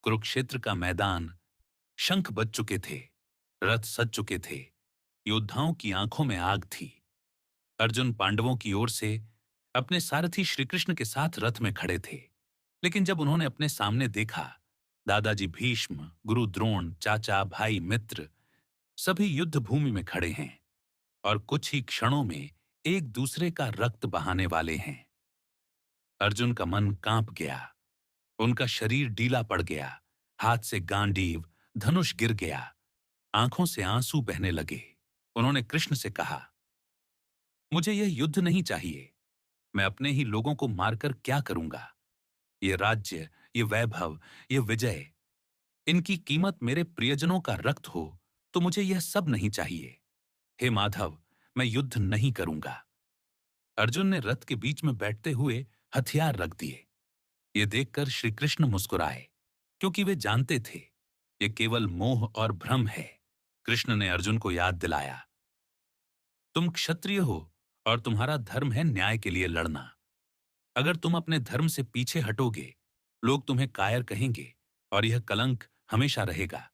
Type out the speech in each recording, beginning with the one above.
कुरुक्षेत्र का मैदान, शंख बज चुके थे, रथ सज चुके थे, योद्धाओं की आंखों में आग थी। अर्जुन पांडवों की ओर से अपने सारथी श्रीकृष्ण के साथ रथ में खड़े थे। लेकिन जब उन्होंने अपने सामने देखा, दादाजी भीष्म, गुरु द्रोण, चाचा, भाई, मित्र सभी युद्ध भूमि में खड़े हैं और कुछ ही क्षणों में एक दूसरे का रक्त बहाने वाले हैं। अर्जुन का मन कांप गया, उनका शरीर ढीला पड़ गया, हाथ से गांडीव, धनुष गिर गया, आंखों से आंसू बहने लगे। उन्होंने कृष्ण से कहा, मुझे यह युद्ध नहीं चाहिए। मैं अपने ही लोगों को मारकर क्या करूंगा? ये राज्य, ये वैभव, ये विजय, इनकी कीमत मेरे प्रियजनों का रक्त हो तो मुझे यह सब नहीं चाहिए। हे माधव, मैं युद्ध नहीं करूंगा। अर्जुन ने रथ के बीच में बैठते हुए हथियार रख दिए। ये देखकर श्री कृष्ण मुस्कुराए, क्योंकि वे जानते थे ये केवल मोह और भ्रम है। कृष्ण ने अर्जुन को याद दिलाया, तुम क्षत्रिय हो और तुम्हारा धर्म है न्याय के लिए लड़ना। अगर तुम अपने धर्म से पीछे हटोगे, लोग तुम्हें कायर कहेंगे और यह कलंक हमेशा रहेगा।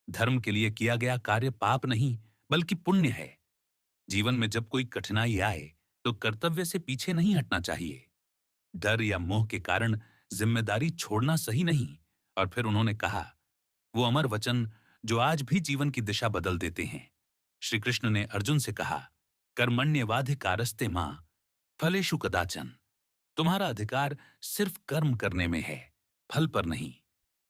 धर्म के लिए किया गया कार्य पाप नहीं, बल्कि पुण्य है। जीवन में जब कोई कठिनाई आए तो कर्तव्य से पीछे नहीं हटना चाहिए। डर या मोह के कारण जिम्मेदारी छोड़ना सही नहीं। और फिर उन्होंने कहा, वो अमर वचन जो आज भी जीवन की दिशा बदल देते हैं। श्री कृष्ण ने अर्जुन से कहा, कर्मण्येवाधिकारस्ते मां फलेषु कदाचन। तुम्हारा अधिकार सिर्फ कर्म करने में है, फल पर नहीं।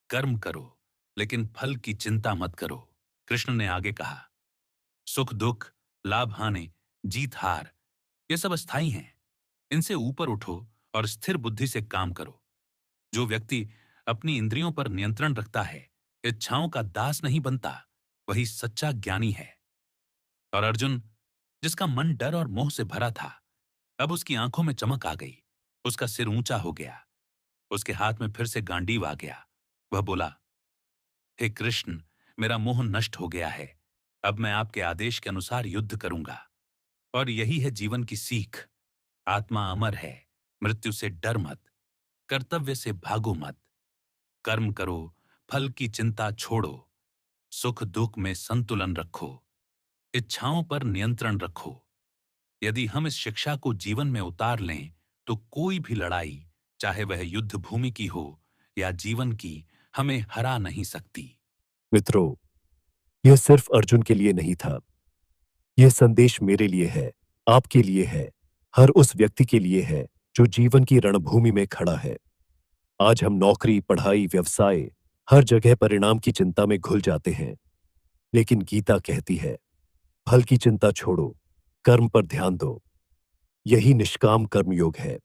कर्म करो, लेकिन फल की चिंता मत करो। कृष्ण ने आगे कहा, सुख दुख, लाभ हानि, जीत हार, ये सब अस्थाई हैं। इनसे ऊपर उठो और स्थिर बुद्धि से काम करो। जो व्यक्ति अपनी इंद्रियों पर नियंत्रण रखता है, इच्छाओं का दास नहीं बनता, वही सच्चा ज्ञानी है। और अर्जुन, जिसका मन डर और मोह से भरा था, अब उसकी आंखों में चमक आ गई। उसका सिर ऊंचा हो गया, उसके हाथ में फिर से गांडीव आ गया। वह बोला, हे कृष्ण, मेरा मोह नष्ट हो गया है। अब मैं आपके आदेश के अनुसार युद्ध करूंगा। और यही है जीवन की सीख। आत्मा अमर है, मृत्यु से डर मत, कर्तव्य से भागो मत। कर्म करो, फल की चिंता छोड़ो, सुख दुख में संतुलन रखो, इच्छाओं पर नियंत्रण रखो। यदि हम इस शिक्षा को जीवन में उतार लें तो कोई भी लड़ाई, चाहे वह युद्ध भूमि की हो या जीवन की, हमें हरा नहीं सकती। मित्रों, यह सिर्फ अर्जुन के लिए नहीं था। यह संदेश मेरे लिए है, आपके लिए है, हर उस व्यक्ति के लिए है जो जीवन की रणभूमि में खड़ा है। आज हम नौकरी, पढ़ाई, व्यवसाय, हर जगह परिणाम की चिंता में घुल जाते हैं। लेकिन गीता कहती है, फल की चिंता छोड़ो, कर्म पर ध्यान दो। यही निष्काम कर्मयोग है।